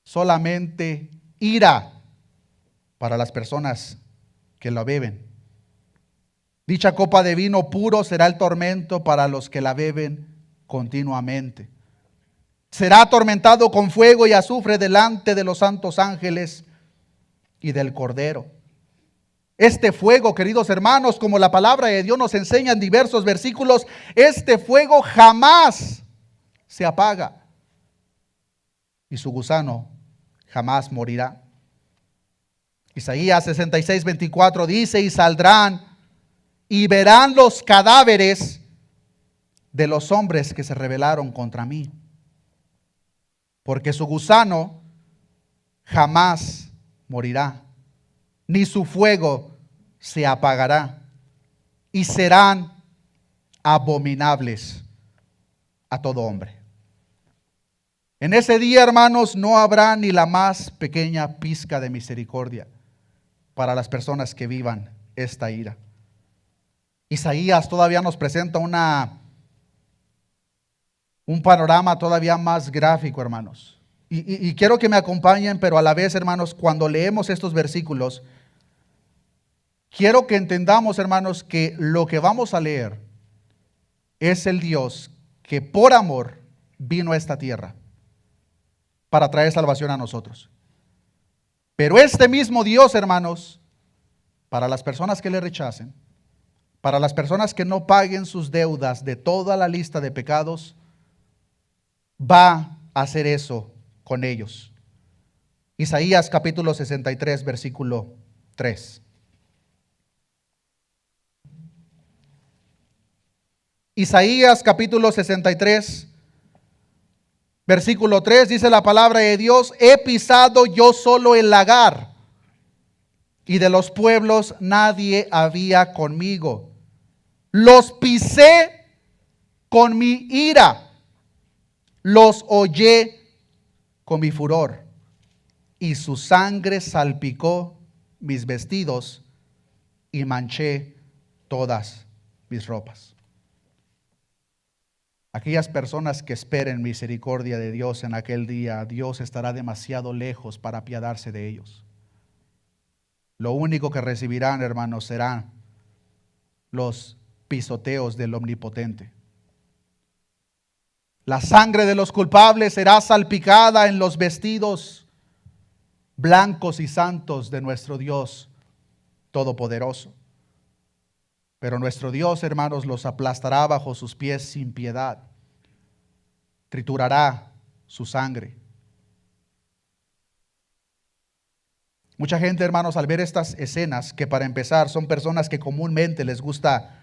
Solamente ira para las personas que la beben. Dicha copa de vino puro será el tormento para los que la beben continuamente. Será atormentado con fuego y azufre delante de los santos ángeles y del Cordero. Este fuego, queridos hermanos, como la palabra de Dios nos enseña en diversos versículos, este fuego jamás se apaga y su gusano jamás morirá. Isaías 66:24 dice: y saldrán y verán los cadáveres de los hombres que se rebelaron contra mí, porque su gusano jamás morirá, ni su fuego se apagará, y serán abominables a todo hombre. En ese día, hermanos, no habrá ni la más pequeña pizca de misericordia para las personas que vivan esta ira. Isaías todavía nos presenta un panorama todavía más gráfico, hermanos. Y quiero que me acompañen, pero a la vez, hermanos, cuando leemos estos versículos, quiero que entendamos, hermanos, que lo que vamos a leer es el Dios que por amor vino a esta tierra para traer salvación a nosotros. Pero este mismo Dios, hermanos, para las personas que le rechacen, para las personas que no paguen sus deudas de toda la lista de pecados, va a hacer eso con ellos. Isaías capítulo 63, versículo 3. Isaías capítulo 63, versículo 3, dice la palabra de Dios: he pisado yo solo el lagar, y de los pueblos nadie había conmigo. Los pisé con mi ira, los hollé con mi furor, y su sangre salpicó mis vestidos y manché todas mis ropas. Aquellas personas que esperen misericordia de Dios en aquel día, Dios estará demasiado lejos para apiadarse de ellos. Lo único que recibirán, hermanos, serán los pisoteos del Omnipotente. La sangre de los culpables será salpicada en los vestidos blancos y santos de nuestro Dios Todopoderoso. Pero nuestro Dios, hermanos, los aplastará bajo sus pies sin piedad. Triturará su sangre. Mucha gente, hermanos, al ver estas escenas, que para empezar son personas que comúnmente les gusta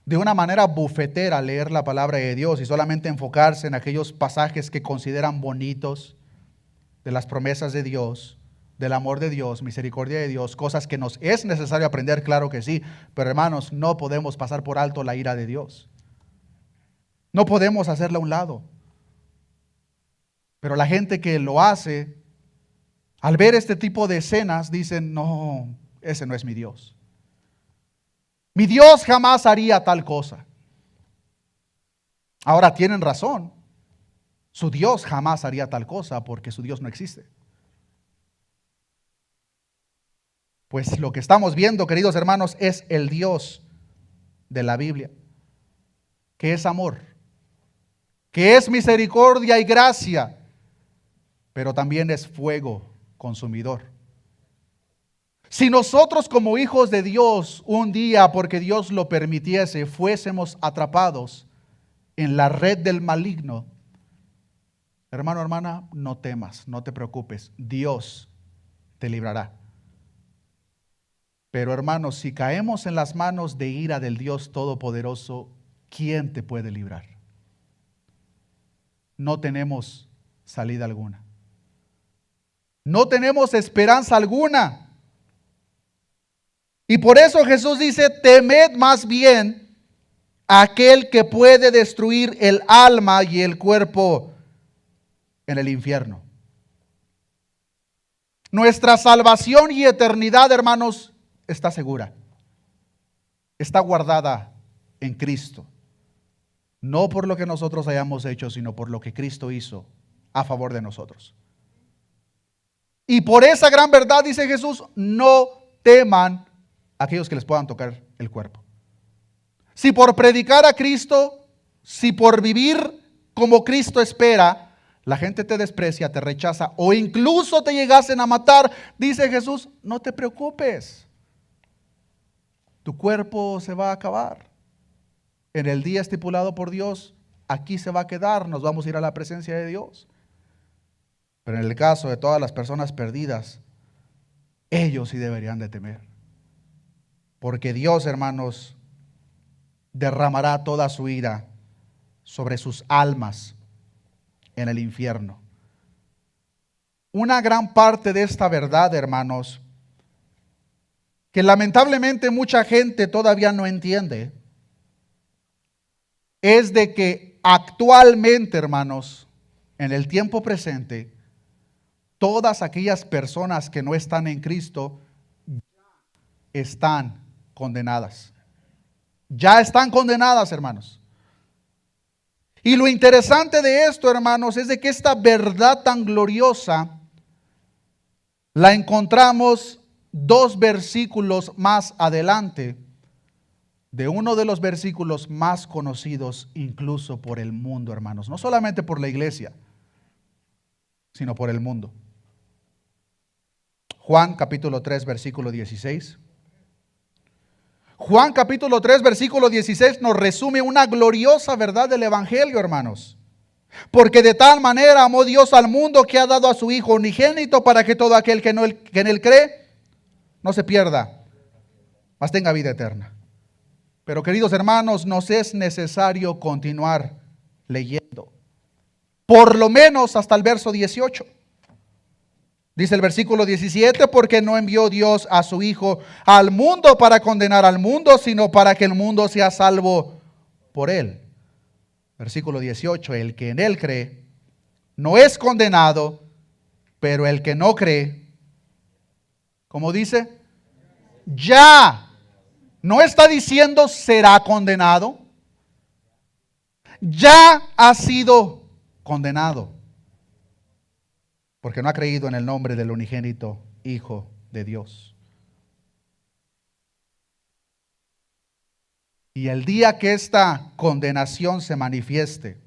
de una manera bufetera leer la palabra de Dios y solamente enfocarse en aquellos pasajes que consideran bonitos, de las promesas de Dios, del amor de Dios, misericordia de Dios, cosas que nos es necesario aprender, claro que sí, pero hermanos, no podemos pasar por alto la ira de Dios. No podemos hacerla a un lado. Pero la gente que lo hace, al ver este tipo de escenas, dicen, no, ese no es mi Dios. Mi Dios jamás haría tal cosa. Ahora tienen razón. Su Dios jamás haría tal cosa porque su Dios no existe. Pues lo que estamos viendo, queridos hermanos, es el Dios de la Biblia, que es amor, que es misericordia y gracia, pero también es fuego consumidor. Si nosotros como hijos de Dios, un día, porque Dios lo permitiese, fuésemos atrapados en la red del maligno, hermano, hermana, no temas, no te preocupes, Dios te librará. Pero hermanos, si caemos en las manos de ira del Dios Todopoderoso, ¿quién te puede librar? No tenemos salida alguna. No tenemos esperanza alguna. Y por eso Jesús dice, temed más bien a aquel que puede destruir el alma y el cuerpo en el infierno. Nuestra salvación y eternidad, hermanos, está segura. Está guardada en Cristo. No por lo que nosotros hayamos hecho, sino por lo que Cristo hizo a favor de nosotros. Y por esa gran verdad, dice Jesús, no teman a aquellos que les puedan tocar el cuerpo. Si por predicar a Cristo, si por vivir como Cristo espera, la gente te desprecia, te rechaza o incluso te llegasen a matar, dice Jesús, no te preocupes. Tu cuerpo se va a acabar. En el día estipulado por Dios, aquí se va a quedar, nos vamos a ir a la presencia de Dios. Pero en el caso de todas las personas perdidas, ellos sí deberían de temer. Porque Dios, hermanos, derramará toda su ira sobre sus almas en el infierno. Una gran parte de esta verdad, hermanos, que lamentablemente mucha gente todavía no entiende, es de que actualmente, hermanos, en el tiempo presente, todas aquellas personas que no están en Cristo están condenadas. Ya están condenadas, hermanos. Y lo interesante de esto, hermanos, es de que esta verdad tan gloriosa la encontramos 2 versículos más adelante de uno de los versículos más conocidos incluso por el mundo, hermanos. No solamente por la iglesia, sino por el mundo. Juan capítulo 3, versículo 16. Juan capítulo 3, versículo 16 nos resume una gloriosa verdad del Evangelio, hermanos. Porque de tal manera amó Dios al mundo que ha dado a su Hijo unigénito para que todo aquel que en él cree no se pierda, mas tenga vida eterna. Pero queridos hermanos, nos es necesario continuar leyendo. Por lo menos hasta el verso 18. Dice el versículo 17, porque no envió Dios a su Hijo al mundo para condenar al mundo, sino para que el mundo sea salvo por él. Versículo 18, el que en él cree no es condenado, pero el que no cree, ¿cómo dice? Ya. No está diciendo será condenado. Ya ha sido condenado. Porque no ha creído en el nombre del unigénito Hijo de Dios. Y el día que esta condenación se manifieste,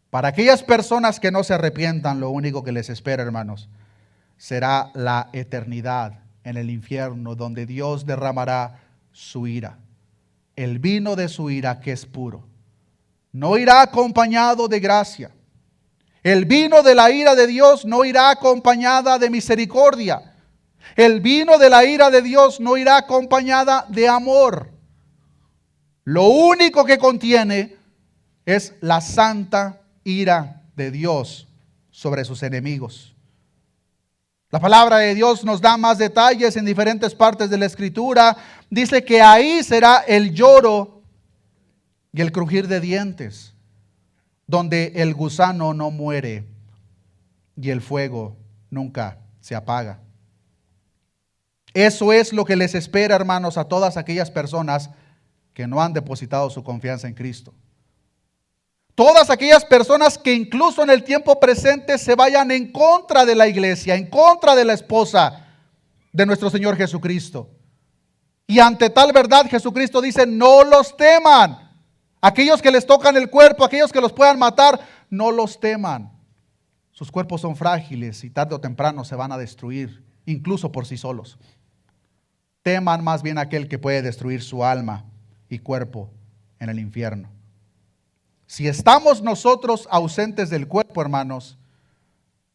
para aquellas personas que no se arrepientan, lo único que les espera, hermanos, será la eternidad en el infierno, donde Dios derramará su ira. El vino de su ira, que es puro. No irá acompañado de gracia. El vino de la ira de Dios no irá acompañada de misericordia. El vino de la ira de Dios no irá acompañada de amor. Lo único que contiene es la santa ira de Dios sobre sus enemigos. La palabra de Dios nos da más detalles en diferentes partes de la Escritura. Dice que ahí será el lloro y el crujir de dientes. donde el gusano no muere y el fuego nunca se apaga. Eso es lo que les espera, hermanos, a todas aquellas personas que no han depositado su confianza en Cristo. Todas aquellas personas que incluso en el tiempo presente se vayan en contra de la iglesia, en contra de la esposa de nuestro Señor Jesucristo. Y ante tal verdad Jesucristo dice, no los teman. Aquellos que les tocan el cuerpo, aquellos que los puedan matar, no los teman. Sus cuerpos son frágiles y tarde o temprano se van a destruir, incluso por sí solos. Teman más bien aquel que puede destruir su alma y cuerpo en el infierno. Si estamos nosotros ausentes del cuerpo, hermanos,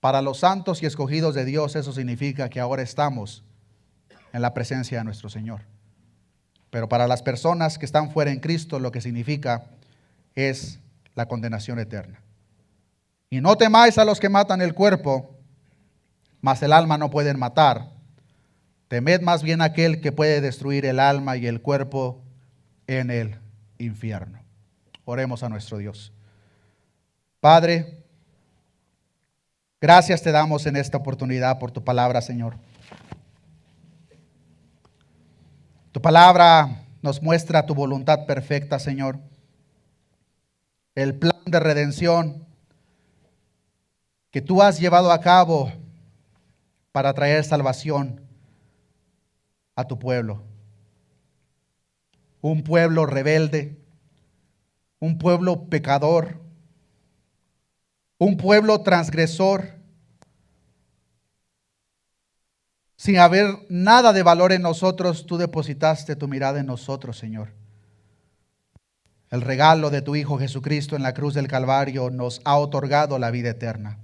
para los santos y escogidos de Dios, eso significa que ahora estamos en la presencia de nuestro Señor. Pero para las personas que están fuera en Cristo, lo que significa es la condenación eterna. Y no temáis a los que matan el cuerpo, mas el alma no pueden matar. Temed más bien a aquel que puede destruir el alma y el cuerpo en el infierno. Oremos a nuestro Dios. Padre, gracias te damos en esta oportunidad por tu palabra, Señor. Tu palabra nos muestra tu voluntad perfecta, Señor. El plan de redención que tú has llevado a cabo para traer salvación a tu pueblo. Un pueblo rebelde, un pueblo pecador, un pueblo transgresor, sin haber nada de valor en nosotros, tú depositaste tu mirada en nosotros, Señor. El regalo de tu Hijo Jesucristo en la cruz del Calvario nos ha otorgado la vida eterna.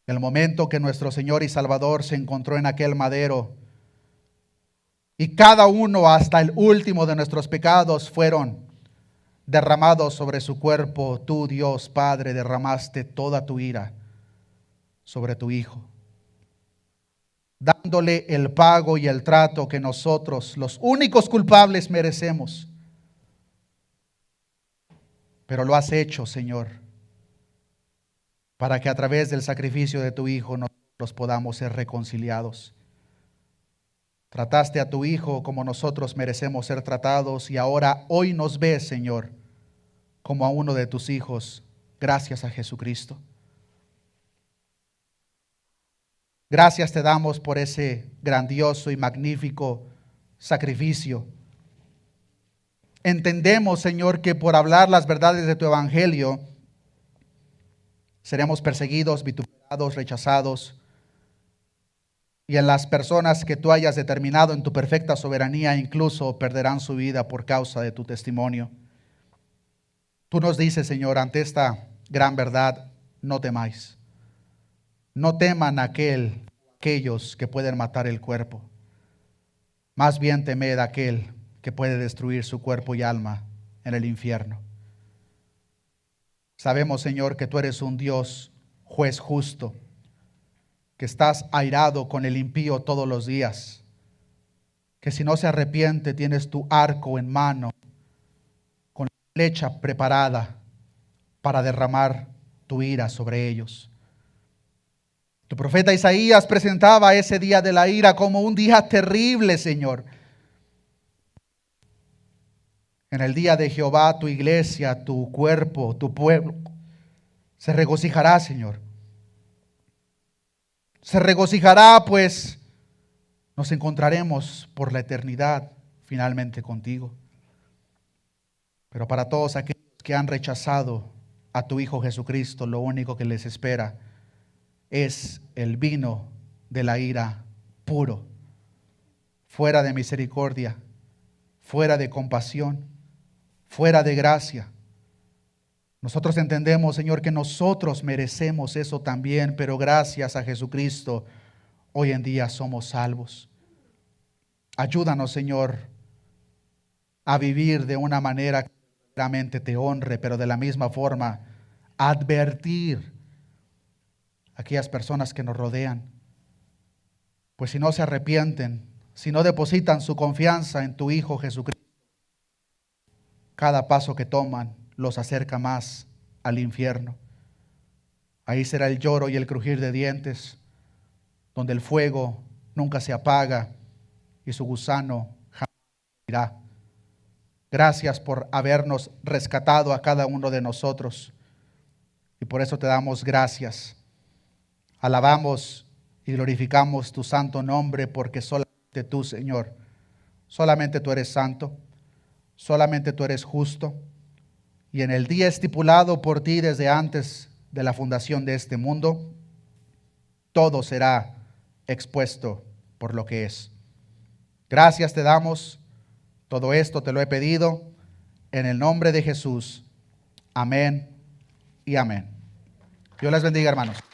El momento que nuestro Señor y Salvador se encontró en aquel madero y cada uno, hasta el último de nuestros pecados, fueron derramados sobre su cuerpo, tú, Dios Padre, derramaste toda tu ira sobre tu Hijo, dándole el pago y el trato que nosotros, los únicos culpables, merecemos. Pero lo has hecho, Señor, para que a través del sacrificio de tu Hijo nosotros podamos ser reconciliados. Trataste a tu Hijo como nosotros merecemos ser tratados y ahora hoy nos ves, Señor, como a uno de tus hijos, gracias a Jesucristo. Gracias te damos por ese grandioso y magnífico sacrificio. Entendemos, Señor, que por hablar las verdades de tu evangelio seremos perseguidos, vituperados, rechazados. Y en las personas que tú hayas determinado en tu perfecta soberanía, incluso perderán su vida por causa de tu testimonio. Tú nos dices, Señor, ante esta gran verdad, no temáis. No teman aquellos que pueden matar el cuerpo. Más bien temed a aquel que puede destruir su cuerpo y alma en el infierno. Sabemos, Señor, que tú eres un Dios juez justo, que estás airado con el impío todos los días, que si no se arrepiente tienes tu arco en mano, con la flecha preparada para derramar tu ira sobre ellos. Tu profeta Isaías presentaba ese día de la ira como un día terrible, Señor. En el día de Jehová, tu iglesia, tu cuerpo, tu pueblo, se regocijará, Señor. Se regocijará, pues nos encontraremos por la eternidad finalmente contigo. Pero para todos aquellos que han rechazado a tu Hijo Jesucristo, lo único que les espera es el vino de la ira puro, fuera de misericordia, fuera de compasión, fuera de gracia. Nosotros entendemos, Señor, que nosotros merecemos eso también, pero gracias a Jesucristo, hoy en día somos salvos. Ayúdanos, Señor, a vivir de una manera que realmente te honre, pero de la misma forma, advertir a aquellas personas que nos rodean. Pues si no se arrepienten, si no depositan su confianza en tu Hijo Jesucristo, cada paso que toman los acerca más al infierno. Ahí será el lloro y el crujir de dientes, donde el fuego nunca se apaga y su gusano jamás morirá. Gracias por habernos rescatado a cada uno de nosotros y por eso te damos gracias. Alabamos y glorificamos tu santo nombre porque solamente tú, Señor, solamente tú eres santo, solamente tú eres justo. Y en el día estipulado por ti desde antes de la fundación de este mundo, todo será expuesto por lo que es. Gracias te damos, todo esto te lo he pedido en el nombre de Jesús. Amén y amén. Dios les bendiga, hermanos.